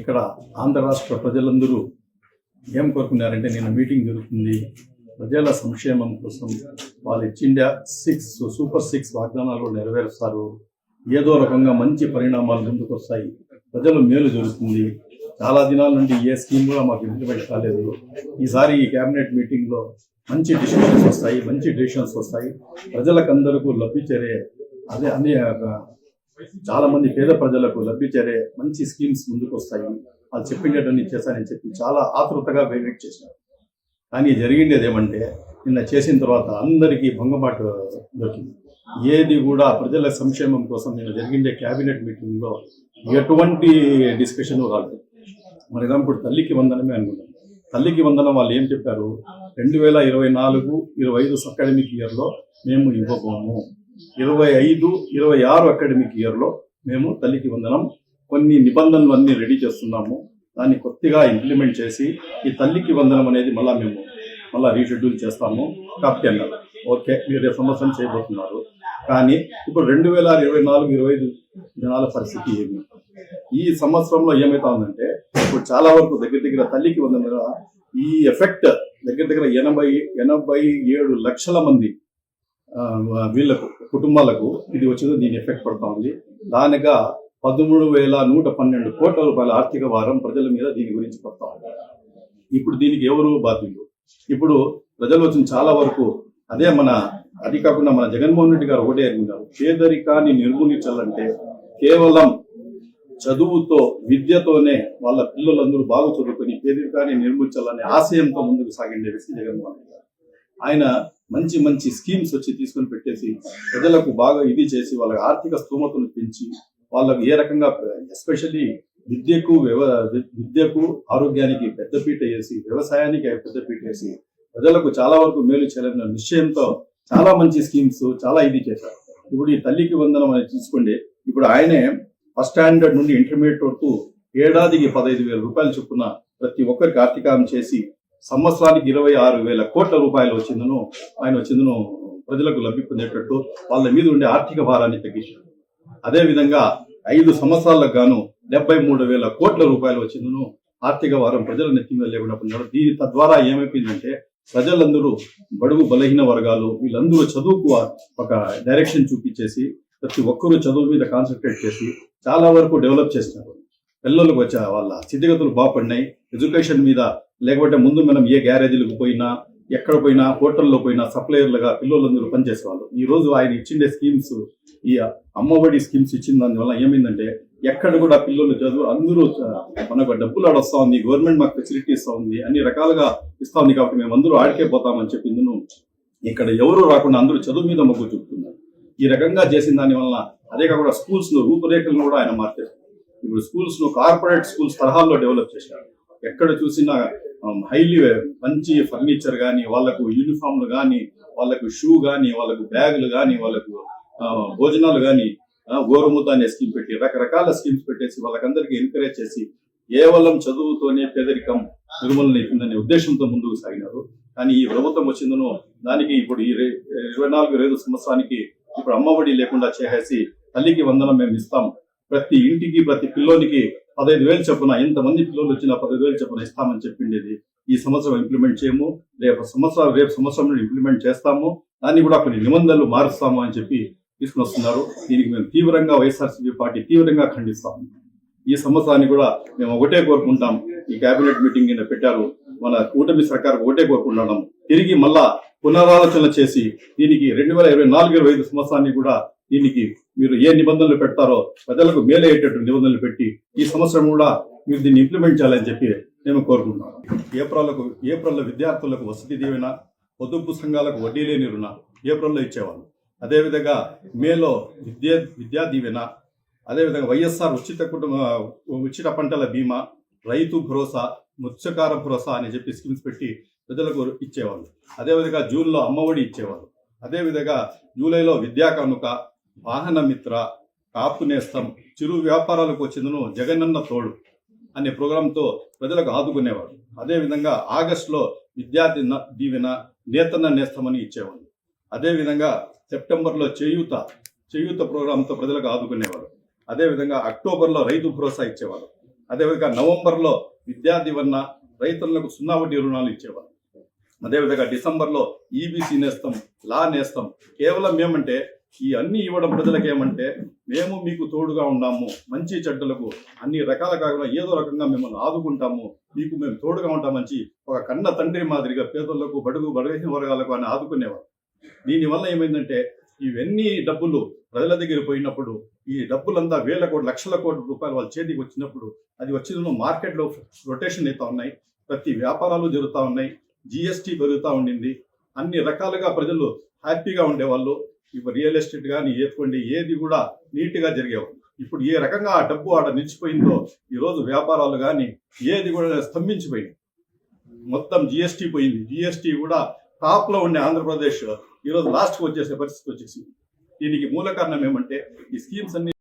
ఇక్కడ ఆంధ్ర రాష్ట్ర ప్రజలందరూ ఏం కోరుకున్నారంటే, నిన్న మీటింగ్ జరుగుతుంది, ప్రజల సంక్షేమం కోసం వాళ్ళు ఇచ్చిండే సూపర్ 6 వాగ్దానాలు నెరవేరుస్తారు, ఏదో రకంగా మంచి పరిణామాలు ముందుకు వస్తాయి, ప్రజలు మేలు జరుగుతుంది. చాలా దినాల నుండి ఏ స్కీమ్ కూడా మాకు ఇంప్లిమెంట్ కాలేదు. ఈసారి ఈ క్యాబినెట్ మీటింగ్లో మంచి డెసిషన్స్ వస్తాయి, ప్రజలకందరికీ లబ్ధి చేరే అదే చాలా మంది పేద ప్రజలకు లబ్ధి చేరే మంచి స్కీమ్స్ ముందుకు వస్తాయి. అది చెప్పిండేటన్ని చేశానని చెప్పి చాలా ఆతృతగా వెయిట్ చేశారు. కానీ జరిగిండేది ఏమంటే, నిన్న చేసిన తర్వాత అందరికీ భంగపాటు దొరికింది. ఏది కూడా ప్రజల సంక్షేమం కోసం నిన్న జరిగిండే క్యాబినెట్ మీటింగ్లో ఎటువంటి డిస్కషన్ రాలేదు. మరి ఇప్పుడు తల్లికి వందనమే అనుకుంటాం. తల్లికి వందనం వాళ్ళు ఏం చెప్పారు, 2024-25 అకాడమిక్ ఇయర్లో మేము ఇవ్వబోము, 25-26 అకాడమిక్ ఇయర్లో మేము తల్లికి వందనం కొన్ని నిబంధనలు అన్నీ రెడీ చేస్తున్నాము, దాన్ని కొద్దిగా ఇంప్లిమెంట్ చేసి ఈ తల్లికి వందనం అనేది మళ్ళీ రీషెడ్యూల్ చేస్తాము కాబట్టి అన్నారు. ఓకే, మీరు సంవత్సరం చేయబోతున్నారు, కానీ ఇప్పుడు 2024-25 జనాల పరిస్థితి ఏమి? ఈ సంవత్సరంలో ఏమైతా ఉందంటే, ఇప్పుడు చాలా వరకు దగ్గర తల్లికి వందన ఈ ఎఫెక్ట్ దగ్గర 87 లక్షల మంది వీళ్ళకు కుటుంబాలకు ఇది వచ్చిందో దీని ఎఫెక్ట్ పడుతూ ఉంది. దానిగా 13,112 కోట్ల రూపాయల ఆర్థిక భారం ప్రజల మీద దీని గురించి పడతా ఉంది. ఇప్పుడు దీనికి ఎవరు బాధ్యులు? ఇప్పుడు ప్రజలు వచ్చిన చాలా వరకు అది కాకుండా మన జగన్మోహన్ రెడ్డి గారు ఒకటే అడిగినారు, పేదరికాన్ని నిర్మూలించాలంటే కేవలం చదువుతో విద్యతోనే వాళ్ళ పిల్లలందరూ బాగా చదువుకొని పేదరికాన్ని నిర్మూలించాలనే ఆశయంతో ముందుకు సాగిండే వ్యక్తి జగన్మోహన్ రెడ్డి గారు. ఆయన మంచి స్కీమ్స్ వచ్చి తీసుకొని పెట్టేసి ప్రజలకు బాగా ఇది చేసి వాళ్ళ ఆర్థిక స్తోమతను పెంచి వాళ్ళకు ఏ రకంగా ఎస్పెషల్లీ విద్యకు ఆరోగ్యానికి పెద్దపీట వేసి వ్యవసాయానికి పెద్దపీట వేసి ప్రజలకు చాలా వరకు మేలు చేయాలన్న నిశ్చయంతో చాలా మంచి స్కీమ్స్ చాలా ఇది చేశారు. ఇప్పుడు ఈ తల్లికి వందనం అనేది తీసుకోండి, ఇప్పుడు ఆయనే ఫస్ట్ స్టాండర్డ్ నుండి ఇంటర్మీడియట్ వరకు ఏడాదికి 15,000 రూపాయలు చొప్పున ప్రతి ఒక్కరికి ఆర్థికం చేసి సంవత్సరానికి 26,000 కోట్ల రూపాయలు వచ్చిందను ప్రజలకు లబ్ధి పొందేటట్టు వాళ్ళ మీద ఉండే ఆర్థిక భారాన్ని తగ్గించారు. అదేవిధంగా 5 సంవత్సరాలకు గాను 73,000 కోట్ల రూపాయలు వచ్చిందను ఆర్థిక భారం ప్రజల నెత్తి మీద లేకుండా పొందారు. దీని తద్వారా ఏమైపోయిందంటే, ప్రజలందరూ బడుగు బలహీన వర్గాలు వీళ్ళందరూ చదువుకు ఒక డైరెక్షన్ చూపించేసి ప్రతి ఒక్కరూ చదువు మీద కాన్సన్ట్రేట్ చేసి చాలా వరకు డెవలప్ చేస్తున్నారు. పిల్లలకు వచ్చే వాళ్ళ స్థితిగతులు బాగుపడినాయి. ఎడ్యుకేషన్ మీద లేకపోతే ముందు మనం ఏ గ్యారేజీలకు పోయినా ఎక్కడ పోయినా హోటల్లో పోయినా సప్లయర్లుగా పిల్లలందరూ పనిచేసేవాళ్ళు. ఈ రోజు ఆయన ఇచ్చిండే స్కీమ్స్, ఈ అమ్మఒడి స్కీమ్స్ ఇచ్చిన దానివల్ల ఏమైందంటే, ఎక్కడ కూడా పిల్లలు చదువు అందరూ మనకు డబ్బులు ఆడొస్తా ఉంది, గవర్నమెంట్ మాకు ఫెసిలిటీ ఇస్తా ఉంది, అన్ని రకాలుగా ఇస్తా ఉంది, కాబట్టి మేము అందరూ ఆడికే పోతామని చెప్పింది. ఇక్కడ ఎవరు రాకుండా అందరూ చదువు మీద మొగ్గు చూపుతున్నారు. ఈ రకంగా చేసిన దానివల్ల అదే కాకుండా స్కూల్స్ లో రూపురేఖలను కూడా ఆయన మార్చారు. ఇప్పుడు స్కూల్స్ ను కార్పొరేట్ స్కూల్స్ తరహాల్లో డెవలప్ చేశారు. ఎక్కడ చూసినా హైలీ మంచి ఫర్నిచర్ కానీ, వాళ్ళకు యూనిఫామ్లు కానీ, వాళ్ళకు షూ కానీ, వాళ్ళకు బ్యాగులు కానీ, వాళ్ళకు భోజనాలు కానీ, గోరుముద్ద అనే స్కీమ్ పెట్టి రకరకాల స్కీమ్స్ పెట్టేసి వాళ్ళకందరికీ ఎంకరేజ్ చేసి కేవలం చదువుతోనే పేదరికం నిర్మూలన అవుతుందనే ఉద్దేశంతో ముందుకు సాగినారు. కానీ ఈ ప్రభుత్వం వచ్చిందనో దానికి ఇప్పుడు ఈ 24-25 సంవత్సరానికి ఇప్పుడు అమ్మఒడి లేకుండా చేసేసి తల్లికి వందనం మేము ఇస్తాం, ప్రతి ఇంటికి ప్రతి పిల్లోనికి 15,000 చొప్పున, ఎంతమంది పిల్లలు వచ్చినా 15,000 చొప్పున ఇస్తామని చెప్పిండేది ఈ సంవత్సరం ఇంప్లిమెంట్ చేయము, రేపు సంవత్సరం నుండి ఇంప్లిమెంట్ చేస్తాము, దాన్ని కూడా కొన్ని నిబంధనలు మారుస్తాము అని చెప్పి తీసుకుని వస్తున్నారు. దీనికి మేము తీవ్రంగా వైఎస్ఆర్సీపీ పార్టీ తీవ్రంగా ఖండిస్తాము. ఈ సంవత్సరాన్ని కూడా మేము ఒకటే కోరుకుంటాం. ఈ కేబినెట్ మీటింగ్ కింద పెట్టారు, మన కూటమి సర్కార్ ఒకటే కోరుకుంటున్నాం, తిరిగి మళ్ళా పునరాలోచన చేసి దీనికి 2024-25 సంవత్సరాన్ని కూడా దీనికి మీరు ఏ నిబంధనలు పెడతారో ప్రజలకు మేలయ్యేటట్టు నిబంధనలు పెట్టి ఈ సంవత్సరం కూడా మీరు దీన్ని ఇంప్లిమెంట్ చేయాలని చెప్పి మేము కోరుకుంటున్నాం. ఏప్రిల్లో విద్యార్థులకు వసతి దీవెన, పొదుపు సంఘాలకు వడ్డీ లేని రుణాలు ఏప్రిల్లో ఇచ్చేవాళ్ళు. అదేవిధంగా మేలో విద్యా దీవెన, అదేవిధంగా వైఎస్ఆర్ ఉచిత పంటల బీమా, రైతు భరోసా, మత్స్యకార భరోసా అని చెప్పి స్కీమ్స్ పెట్టి ప్రజలకు ఇచ్చేవాళ్ళు. అదేవిధంగా జూన్లో అమ్మఒడి ఇచ్చేవాళ్ళు. అదేవిధంగా జూలైలో విద్యా కానుక, వాహన మిత్ర, కాపు నేస్తం, చిరు వ్యాపారాలకు వచ్చిందను జగనన్న తోడు అనే ప్రోగ్రాంతో ప్రజలకు ఆదుకునేవాడు. అదేవిధంగా ఆగస్టులో విద్యా దీవెన, నేతన్న నేస్తమని ఇచ్చేవాళ్ళు. అదేవిధంగా సెప్టెంబర్లో చేయూత ప్రోగ్రాంతో ప్రజలకు ఆదుకునేవారు. అదేవిధంగా అక్టోబర్లో రైతు భరోసా ఇచ్చేవారు. అదేవిధంగా నవంబర్లో విద్యా దీవెన, రైతులకు 0 వడ్డీ రుణాలు ఇచ్చేవారు. అదేవిధంగా డిసెంబర్లో ఈబీసీ నేస్తం, లా నేస్తం. కేవలం ఏమంటే ఈ అన్ని ఇవ్వడం ప్రజలకు ఏమంటే మేము మీకు తోడుగా ఉన్నాము, మంచి చెడ్డలకు అన్ని రకాల కాకుండా ఏదో రకంగా మిమ్మల్ని ఆదుకుంటాము, మీకు మేము తోడుగా ఉంటామని ఒక కన్న తండ్రి మాదిరిగా పేదలకు, బడుగు వర్గాలకు అని ఆదుకునేవారు. దీనివల్ల ఏమైందంటే ఇవన్నీ డబ్బులు ప్రజల దగ్గర పోయినప్పుడు ఈ డబ్బులంతా వేల కోట్ల, లక్షల కోట్ల రూపాయలు వాళ్ళ చేతికి వచ్చినప్పుడు అది వచ్చిన మార్కెట్లో రొటేషన్ అవుతా ఉన్నాయి, ప్రతి వ్యాపారాలు జరుగుతూ ఉన్నాయి, జిఎస్టీ పెరుగుతూ ఉండింది, అన్ని రకాలుగా ప్రజలు హ్యాపీగా ఉండేవాళ్ళు. ఇప్పుడు రియల్ ఎస్టేట్ కానీ ఏది ఏది కూడా నీట్గా జరిగేవాళ్ళు. ఇప్పుడు ఏ రకంగా ఆ డబ్బు ఆడ నిలిచిపోయిందో ఈరోజు వ్యాపారాలు కానీ ఏది కూడా స్తంభించిపోయింది. మొత్తం జిఎస్టీ పోయింది. జిఎస్టీ కూడా టాప్లో ఉండే ఆంధ్రప్రదేశ్ ఈరోజు లాస్ట్కి వచ్చేసే పరిస్థితి వచ్చేసింది. దీనికి మూల కారణం ఏమంటే ఈ స్కీమ్స్ అన్ని